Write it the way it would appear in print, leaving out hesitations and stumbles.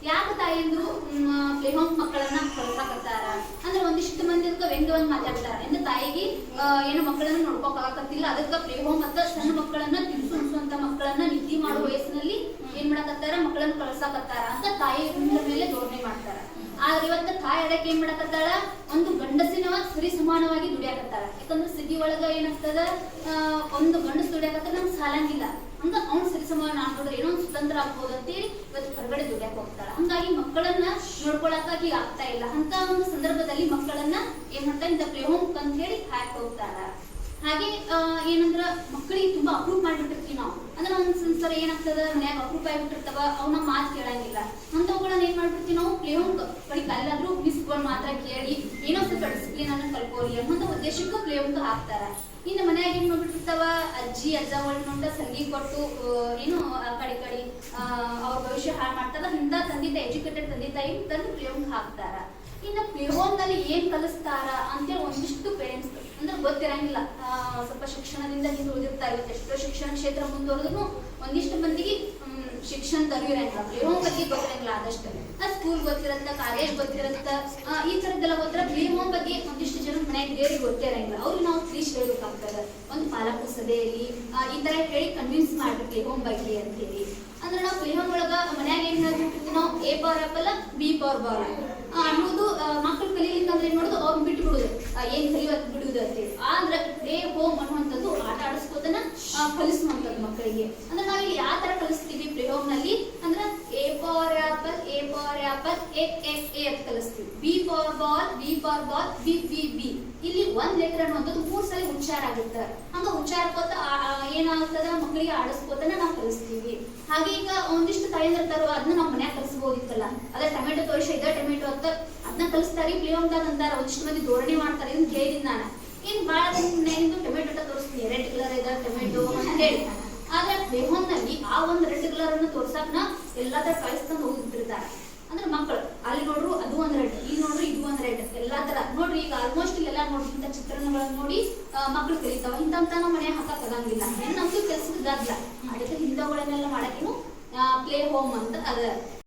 ಯಾಕೆ ತಾಯಂದ್ರು play home ಮಕ್ಕಳನ್ನ ಕಳ್ಸಾಕತ್ತಾರ ಅಂದ್ರೆ ಒಂದಿಷ್ಟು ಮಂದಿ ಅದಕ್ಕೆ ವ್ಯಂಗ್ಯವಾಗಿ ಮಾತಾಡ್ತಾರ ಎಂದು ತಾಯಿಗೆ ಏನು ಮಕ್ಕಳನ್ನ ನೋಡ್ಕೋಕಾಗತ್ತಿಲ್ಲ, ಅದಕ್ಕೆ ಪ್ಲೇ ಹೋಮ್ ಮತ್ತ ಸಣ್ಣ ಮಕ್ಕಳನ್ನ ತಿನ್ಸುವಂತ ಮಕ್ಕಳನ್ನ ನಿದ್ದೆ ಮಾಡುವ ವಯಸ್ಸಿನಲ್ಲಿ ಏನ್ ಮಾಡಕತ್ತಾರ ಮಕ್ಕಳನ್ನ ಕಳ್ಸಾಕತ್ತಾರ ಅಂತ ತಾಯಿ ಮೇಲೆ ಧೋರಣೆ ಮಾಡ್ತಾರ. ಆದ್ರೆ ಇವತ್ತ ತಾಯಿ ಅದಕ್ಕೆ ಏನ್ ಮಾಡಕತ್ತಾಳ, ಒಂದು ಗಂಡಸಿನ ಸರಿ ಸಮಾನವಾಗಿ ದುಡಿಯಾಕತ್ತಾಳ. ಯಾಕಂದ್ರೆ ಸಿಟಿ ಒಳಗ ಏನಾಗ್ತದ, ಒಂದು ಗಂಡಸ್ ದುಡಿಯಾಕತ್ತ ನಮ್ಗೆ ಸಾಲಂಗಿಲ್ಲ, ಹಂಗ ಅವ್ನು ಸರಿ ಸಮಾನ ನೋಡಿದ್ರೆ ಏನೋ ಒಂದು ಸ್ವತಂತ್ರ ಆಗ್ಬೋದು ಅಂತೇಳಿ ಇವತ್ತು ಹೊರಗಡೆ ದುಡಿಯಾಕ ಹೋಗ್ತಾಳ. ಹಂಗಾಗಿ ಮಕ್ಕಳನ್ನ ನೋಡ್ಕೊಳಕ್ಕಾಗಿ ಆಗ್ತಾ ಇಲ್ಲ. ಅಂತ ಒಂದು ಸಂದರ್ಭದಲ್ಲಿ ಮಕ್ಕಳನ್ನ ಏನ್ ಮಾಡ್ತಾರೆ, ಇಂಥ ಪ್ಲೇ ಹೋಮ್ ಅಂತ ಹೇಳಿ ಹಾಕಿ ಹೋಗ್ತಾರ. ಹಾಗೆ ಏನಂದ್ರ ಮಕ್ಕಳಿಗೆ ತುಂಬಾ ಅಪ್ರೂವ್ ಮಾಡಿಬಿಟ್ಟಿರ್ತೀವಿ ನಾವು. ಅಂದ್ರೆ ಒಂದ್ ಸಂಸಾರ ಏನಾಗ್ತದ, ಮನ್ಯಾಗ ಅಪ್ರೂವ್ ಆಗಿಬಿಟ್ಟಿರ್ತಾವ, ಅವನ ಮಾತು ಕೇಳಂಗಿಲ್ಲ. ಅಂತವುಗಳನ್ನ ಏನ್ ಮಾಡ್ಬಿಡ್ತೀವಿ ನಾವು, ಪ್ಲೇ ಹೋಮ್ ಕಡೆಗೆ ಅಲ್ಲಾದ್ರೂ ಮಿಸ್ಗಳು ಮಾತ್ರ ಕೇಳಿ ಏನೋ ಸ್ವಲ್ಪ ಡಿಸಿಪ್ಲಿನ್ ಅನ್ನ ಕಲ್ಕೋರಿ ಅನ್ನೋ ಉದ್ದೇಶಕ್ಕೂ ಪ್ಲೇ ಹೋಮ್ ಹಾಕ್ತಾರ. ಇನ್ನು ಮನ್ಯಾಗ ಏನ್ ನೋಡ್ಬಿಟ್ಟಿರ್ತಾವ, ಅಜ್ಜಿ ಅಜ್ಜಗಳು ನೋಡ ಸಂಗಿ ಕೊಟ್ಟು ಏನು ಆ ಕಡೆ ಅವ್ರ ಭವಿಷ್ಯ ಹಾಳು ಮಾಡ್ತಾರ. ಇಂಥ ತಂದೆ ತಾಯಿ ಎಜುಕೇಟೆಡ್ ತಂದೆ ತಾಯಿ ತಂದು ಪ್ಲೇ ಹೋಮ್ ಹಾಕ್ತಾರ. ಇನ್ನು ಪ್ಲೇ ಹೋಮ್ ನಲ್ಲಿ ಏನ್ ಕಲಿಸ್ತಾರ ಅಂತೇಳಿ ಒಂದಿಷ್ಟು ಪೇರೆಂಟ್ಸ್ ಅಂದ್ರೆ ಗೊತ್ತಿರಂಗಿಲ್ಲ, ಸ್ವಲ್ಪ ಶಿಕ್ಷಣದಿಂದ ಹಿಂದುಳಿದಿರ್ತಾ ಇರುತ್ತೆ. ಎಷ್ಟೋ ಶಿಕ್ಷಣ ಕ್ಷೇತ್ರ ಮುಂದುವರೆದ್ರು ಒಂದಿಷ್ಟು ಮಂದಿಗೆ ಶಿಕ್ಷಣ ತರುವಿರಂಗಿಲ್ಲ, ಪ್ಲೇ ಹೋಮ್ ಬಗ್ಗೆ ಗೊತ್ತಿರಂಗಿಲ್ಲ. ಆದಷ್ಟು ಸ್ಕೂಲ್ ಗೊತ್ತಿರತ್ತ, ಕಾಲೇಜ್ ಗೊತ್ತಿರತ್ತ, ಈ ತರದ್ದೆಲ್ಲ ಗೊತ್ತಿರ. ಪ್ಲೇ ಹೋಮ್ ಬಗ್ಗೆ ಒಂದಿಷ್ಟು ಜನ ಮನೆಯಾಗ ದೇವರಿಗೆ ಗೊತ್ತಿರಂಗಿಲ್ಲ. ಅವ್ರಿಗೆ ನಾವು ತಿಳಿಸಿ ಹೇಳ್ಬೇಕಾಗ್ತದೆ. ಒಂದು ಪಾಲಕ ಸಭೆಯಲ್ಲಿ ಈ ತರ ಹೇಳಿ ಕನ್ವಿನ್ಸ್ ಮಾಡ್ಬೇಕು ಪ್ಲೇ ಹೋಮ್ ಬಗ್ಗೆ ಅಂತ ಹೇಳಿ. ಅಂದ್ರೆ ನಾವು ಪ್ಲೇ ಹೋಮ್ ಒಳಗ ಮನ್ಯಾಗ ಏನ್ ಹೇಳ್ಬಿಟ್ಟಿರ್ತೀವಿ ನಾವು, A power apple B for ball ಅನ್ನೋದು ಮಕ್ಕಳು ಕಲೀಲಿಕ್ಕೆ ಅಂದ್ರೆ ಏನ್ ಮಾಡೋದು, ಅವ್ರು ಬಿಟ್ಟು ಬಿಡುದು, ಏನ್ ಕಲಿಯೋದು ಬಿಡುವುದು ಅಂತೇಳಿ. ಆದ್ರೆ ಪ್ಲೇ ಹೋಮ್ ಅನ್ನುವಂಥದ್ದು ಆಟ ಆಡಿಸ್ಕೋದನ್ನ ಕಲಿಸುವಂಥದ್ದು ಮಕ್ಕಳಿಗೆ. ಅಂದ್ರೆ ನಾವಿಲ್ಲಿ ಯಾವ ತರ ಕಲಿಸ್ತೀವಿ ಪ್ಲೇ ಹೋಮ್ ನಲ್ಲಿ ಅಂದ್ರೆ, ಎ ಪವರ್ ಆಪಲ್ ಎ ಅಂತ ಕಲಿಸ್ತೀವಿ. B for ball B. ಇಲ್ಲಿ ಒಂದ್ ಲೆಟರ್ ಅನ್ನುವಂಥದ್ದು 3 ಸಲ ಉಚ್ಚಾರ ಆಗುತ್ತೆ. ಹಂಗ ಉಚ್ಚಾರಕೋತ ಏನಾಗ್ತದ, ಮಕ್ಕಳಿಗೆ ಆಡಿಸ್ಕೋತನ ನಾವು ಕಲಿಸ್ತೀವಿ. ಹಾಗೆ ಈಗ ಒಂದಿಷ್ಟು ತಾಯಂದಿರ್ತಾರೋ ಅದನ್ನ ನಾವು ಮನ್ಯಾಗ ಕಲಿಸಬಹುದಿತ್ತಲ್ಲ. ಅದೇ ಟೊಮೆಟೊ ತೋರಿಸಿ ಇದ ಟೊಮೆಟೊ ಅಂತ ಅದನ್ನ ಕಲಿಸ್ತಾರೆ ಪ್ಲೇ ಹೋಮ್ ಅಂತಾರ. ಒಂದಿಷ್ಟು ಮಂದಿ ಧೋರಣೆ ಮಾಡ್ತಾರೆ, ಇದನ್ನ ಕೇಳಿದ್ ನಾನು. ಇನ್ ಬಹಳ ದಿನ ಟೊಮೆಟೊ ತೋರಿಸ್ತೀನಿ, ರೆಡ್ ಕಲರ್ ಇದೆ ಟೊಮೆಟೊ ಅಂತ ಹೇಳಿ. ಆದ್ರೆ ಪ್ಲೇ ಹೋಮ್ ನಲ್ಲಿ ಆ ಒಂದು ರೆಡ್ ಕಲರ್ ಅನ್ನು ತೋರ್ಸಾಕ್ನ ಎಲ್ಲಾದ್ರ ಕಳಿಸ್ಕೊಂಡು ಹೋಗಿರ್ತಾರೆ. ಅಂದ್ರೆ ಮಕ್ಕಳು ಅಲ್ಲಿ ನೋಡ್ರು ಅದು ಒಂದ್ ರೆಡ್, ಇಲ್ಲಿ ನೋಡ್ರಿ ಇದು ಒಂದ್ ರೆಡ್, ಎಲ್ಲಾ ತರ ನೋಡ್ರಿ. ಈಗ ಆಲ್ಮೋಸ್ಟ್ ಇಲ್ಲೆಲ್ಲ ನೋಡ್ರಿ ಇಂಥ ಚಿತ್ರಣಗಳನ್ನ ನೋಡಿ ಮಕ್ಕಳು ಕಲಿತಾವ. ಇಂಥ ನಾವು ಮನೆ ಹಾಕಕ್ ಆಗಂಗಿಲ್ಲ, ನಮ್ದು ಕೆಲ್ಸದ ಅದಕ್ಕೆ ಇಂಥವುಗಳನ್ನೆಲ್ಲ ಮಾಡಕ್ಕೇನು ಪ್ಲೇ ಹೋಮ್ ಅಂತ ಅದ.